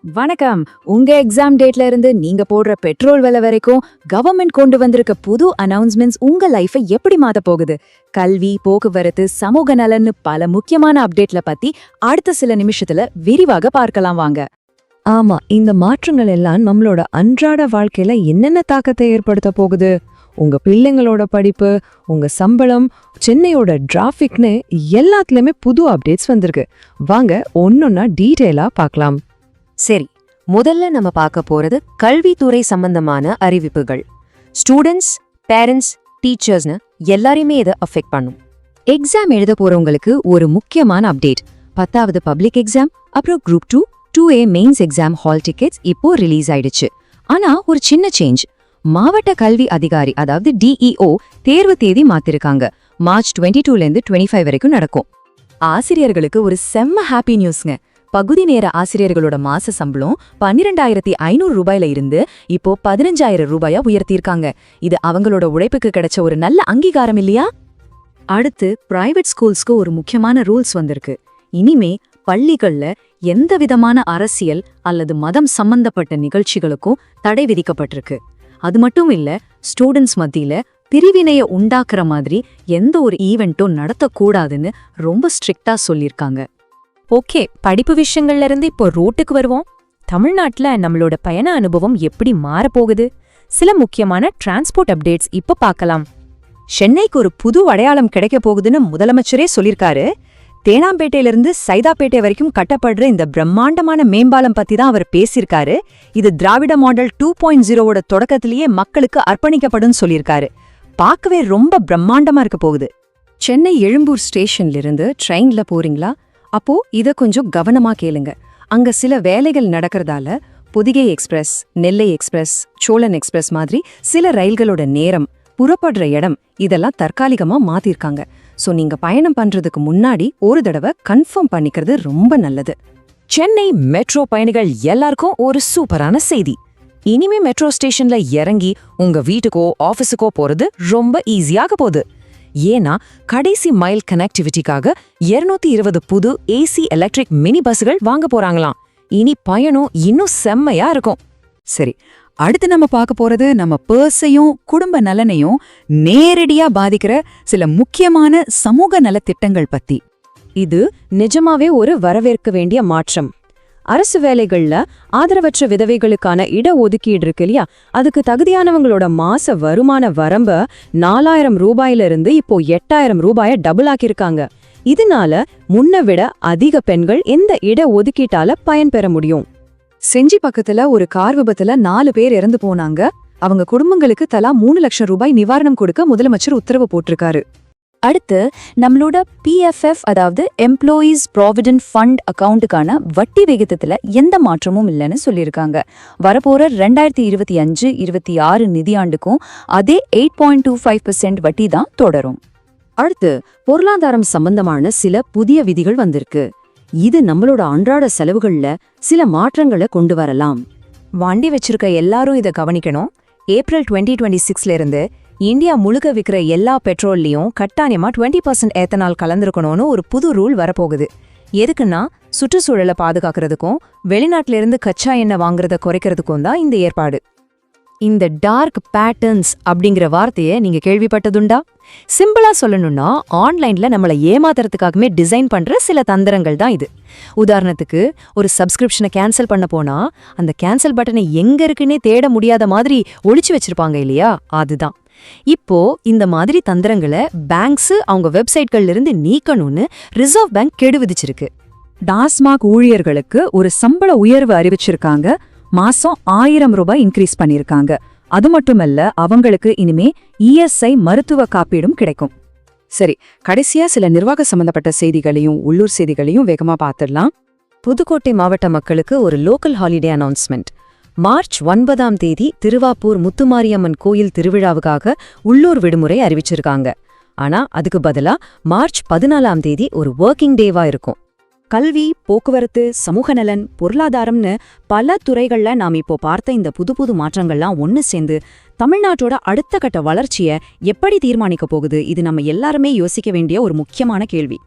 வணக்கம். உங்க எக்ஸாம் டேட்ல இருந்து நீங்க போடுற பெட்ரோல் விலை வரைக்கும் கவர்மெண்ட் கொண்டு வந்திருக்க புது அனௌன்ஸ்மெண்ட்ஸ் உங்க லைஃபை எப்படி மாத்த போகுது? கல்வி, போக்குவரத்து, சமூக நலன்னு பல முக்கியமான அப்டேட்ல பத்தி அடுத்த சில நிமிஷத்துல விரிவாக பார்க்கலாம் வாங்க. ஆமா, இந்த மாற்றங்கள் எல்லாம் நம்மளோட அன்றாட வாழ்க்கையில என்னென்ன தாக்கத்தை ஏற்படுத்த போகுது? உங்க பிள்ளைங்களோட படிப்பு, உங்க சம்பளம், சென்னையோட டிராஃபிக்னு எல்லாத்துலயுமே புது அப்டேட்ஸ் வந்திருக்கு. வாங்க ஒன்னொன்னா டீட்டெயிலா பார்க்கலாம். சரி, முதல்ல நம்ம பார்க்க போறது கல்வித்துறை சம்பந்தமான அறிவிப்புகள். ஸ்டூடெண்ட்ஸ், பேரண்ட்ஸ், டீச்சர்ஸ்னு எல்லாரையுமே இதை அஃபெக்ட் பண்ணும். எக்ஸாம் எழுத போறவங்களுக்கு ஒரு முக்கியமான அப்டேட். 10வது பப்ளிக் எக்ஸாம், அப்புறம் group 2, 2A mains exam hall tickets இப்போ ரிலீஸ் ஆயிடுச்சு. ஆனா ஒரு சின்ன சேஞ்ச். மாவட்ட கல்வி அதிகாரி அதாவது DEO தேர்வு தேதி மாத்திருக்காங்க. மார்ச் 22லேருந்து 25 வரைக்கும் நடக்கும். ஆசிரியர்களுக்கு ஒரு செம்ம ஹாப்பி நியூஸ்ங்க. பகுதி நேர ஆசிரியர்களோட மாச சம்பளம் 12,500 ரூபாயில இருந்து இப்போ 15,000 ரூபாயா உயர்த்தியிருக்காங்க. இது அவங்களோட உழைப்புக்கு கிடைச்ச ஒரு நல்ல அங்கீகாரம் இல்லையா? அடுத்து பிரைவேட் ஸ்கூல்ஸ்க்கு ஒரு முக்கியமான ரூல்ஸ் வந்திருக்கு. இனிமே பள்ளிகள்ல எந்த விதமான அரசியல் அல்லது மதம் சம்பந்தப்பட்ட நிகழ்ச்சிகளுக்கும் தடை விதிக்கப்பட்டிருக்கு. அது மட்டும் இல்ல, ஸ்டூடெண்ட்ஸ் மத்தியில பிரிவினைய உண்டாக்குற மாதிரி எந்த ஒரு ஈவெண்ட்டும் நடத்தக்கூடாதுன்னு ரொம்ப ஸ்ட்ரிக்டா சொல்லியிருக்காங்க. ஓகே, படிப்பு விஷயங்கள்ல இருந்து இப்போ ரோட்டுக்கு வருவோம். தமிழ்நாட்டுல நம்மளோட பயண அனுபவம் எப்படி மாறப்போகுது? சில முக்கியமான டிரான்ஸ்போர்ட் அப்டேட்ஸ் இப்போ பார்க்கலாம். சென்னைக்கு ஒரு புது அடையாளம் கிடைக்க போகுதுன்னு முதலமைச்சரே சொல்லிருக்காரு. தேனாம்பேட்டையிலிருந்து சைதாப்பேட்டை வரைக்கும் கட்டப்படுற இந்த பிரம்மாண்டமான மேம்பாலம் பத்தி தான் அவர் பேசியிருக்காரு. இது திராவிட மாடல் 2.0வோட தொடக்கத்திலேயே மக்களுக்கு அர்ப்பணிக்கப்படும் சொல்லியிருக்காரு. பார்க்கவே ரொம்ப பிரம்மாண்டமா இருக்க போகுது. சென்னை எழும்பூர் ஸ்டேஷன்ல இருந்து ட்ரெயின்ல போறீங்களா? அப்போ இத கொஞ்சம் கவனமா கேளுங்க. அங்க சில வேலைகள் நடக்கிறதால பொதிகை எக்ஸ்பிரஸ், நெல்லை எக்ஸ்பிரஸ், சோழன் எக்ஸ்பிரஸ் மாதிரி சில ரயில்களோட நேரம், புறப்படுற இடம் இதெல்லாம் தற்காலிகமா மாத்திருக்காங்க. சோ நீங்க பயணம் பண்றதுக்கு முன்னாடி ஒரு தடவை கன்ஃபார்ம் பண்ணிக்கிறது ரொம்ப நல்லது. சென்னை மெட்ரோ பயணிகள் எல்லாருக்கும் ஒரு சூப்பரான செய்தி. இனிமே மெட்ரோ ஸ்டேஷன்ல இறங்கி உங்க வீட்டுக்கோ ஆபீஸுக்கோ போறது ரொம்ப ஈஸியாக போகுது. ஏன்னா கடைசி மைல் கனெக்டிவிட்டிக்காக 220 புது AC எலக்ட்ரிக் மினி பஸ்கள் வாங்க போறாங்களாம். இனி பயணம் இன்னும் செம்மையா இருக்கும். சரி, அடுத்து நம்ம பார்க்க போறது நம்ம பர்ஸையும் குடும்ப நலனையும் நேரடியா பாதிக்கிற சில முக்கியமான சமூக நலத்திட்டங்கள் பத்தி. இது நிஜமாவே ஒரு வரவேற்க வேண்டிய மாற்றம். அரசு வேலைகள்ல ஆதரவற்ற விதவைகளுக்கான இட ஒதுக்கீடு இருக்கு இல்லையா, அதுக்கு தகுதியானவங்களோட மாச வருமான வரம்ப 4,000 ரூபாயிலிருந்து இப்போ 8,000 ரூபாயை டபுள் ஆக்கியிருக்காங்க. இதனால முன்ன விட அதிக பெண்கள் இந்த இட ஒதுக்கீட்டால பயன்பெற முடியும். செஞ்சி பக்கத்துல ஒரு கார் விபத்துல 4 பேர் இறந்து போனாங்க. அவங்க குடும்பங்களுக்கு தலா 3 லட்சம் ரூபாய் நிவாரணம் கொடுக்க முதலமைச்சர் உத்தரவு போட்டிருக்காரு. அடுத்து நம்மளோட PFF அதாவது எம்ப்ளாயீஸ் ப்ராவிடென்ட் ஃபண்ட் அக்கவுண்ட்டுக்கான வட்டி விகிதத்துல எந்த மாற்றமும் இல்லைன்னு சொல்லியிருக்காங்க. வரப்போற 2025-26 நிதியாண்டுக்கும் அதே 8.25% வட்டி தான் தொடரும். அடுத்து பொருளாதாரம் சம்பந்தமான சில புதிய விதிகள் வந்திருக்கு. இது நம்மளோட அன்றாட செலவுகள்ல சில மாற்றங்களை கொண்டு வரலாம். வண்டி வச்சிருக்க எல்லாரும் இதை கவனிக்கணும். ஏப்ரல் 2026ல இருந்து இந்தியா முழுக்க விற்கிற எல்லா பெட்ரோல்லையும் கட்டாயமா 20% ஏத்தனால் கலந்துருக்கணும்னு ஒரு புது ரூல் வரப்போகுது. எதுக்குன்னா சுற்றுச்சூழலை பாதுகாக்கிறதுக்கும் வெளிநாட்டிலிருந்து கச்சா எண்ணெய் வாங்குறத குறைக்கிறதுக்கும் தான் இந்த ஏற்பாடு. இந்த டார்க் பேட்டர்ன்ஸ் அப்படிங்கிற வார்த்தையை நீங்க கேள்விப்பட்டதுண்டா? சிம்பிளா சொல்லணும்னா ஆன்லைன்ல நம்மளை ஏமாத்துறதுக்காகவே டிசைன் பண்ற சில தந்திரங்கள் தான் இது. உதாரணத்துக்கு ஒரு சப்ஸ்கிரிப்ஷனை கேன்சல் பண்ண போனா அந்த கேன்சல் பட்டனை எங்க இருக்குன்னே தேட முடியாத மாதிரி ஒளிச்சு வச்சிருப்பாங்க இல்லையா, அதுதான். இப்போ இந்த மாதிரி தந்திரங்களை பேங்க்ஸ் அவங்க வெப்சைட்கள்ல இருந்து நீக்கணும்னு ரிசர்வ் பேங்க் கெடு விதிச்சிருக்கு. டாஸ்மாக் ஊழியர்களுக்கு ஒரு சம்பள உயர்வு அறிவிச்சிருக்காங்க. மாசம் 1000 ரூபாய் இன்க்ரீஸ் பண்ணிருக்காங்க. அது மட்டுமல்ல, அவங்களுக்கு இனிமே ESI மருத்துவ காப்பீடும் கிடைக்கும். சரி, கடைசியா சில நிர்வாக சம்பந்தப்பட்ட செய்திகளையும் உள்ளூர் செய்திகளையும் வேகமா பார்த்துடலாம். புதுக்கோட்டை மாவட்ட மக்களுக்கு ஒரு லோக்கல் ஹாலிடே அனௌன்ஸ்மெண்ட். மார்ச் 9ஆம் தேதி திருவாப்பூர் முத்துமாரியம்மன் கோயில் திருவிழாவுக்காக உள்ளூர் விடுமுறை அறிவிச்சிருக்காங்க. ஆனா அதுக்கு பதிலா மார்ச் 14ஆம் தேதி ஒரு ஒர்க்கிங் டேவா இருக்கும். கல்வி, போக்குவரத்து, சமூக நலன், பொருளாதாரம்னு பல துறைகள்ல நாம் இப்போ பார்த்த இந்த புது புது மாற்றங்கள்லாம் ஒன்னு சேர்ந்து தமிழ்நாட்டோட அடுத்த கட்ட வளர்ச்சியை எப்படி தீர்மானிக்க போகுது? இது நம்ம எல்லாருமே யோசிக்க வேண்டிய ஒரு முக்கியமான கேள்வி.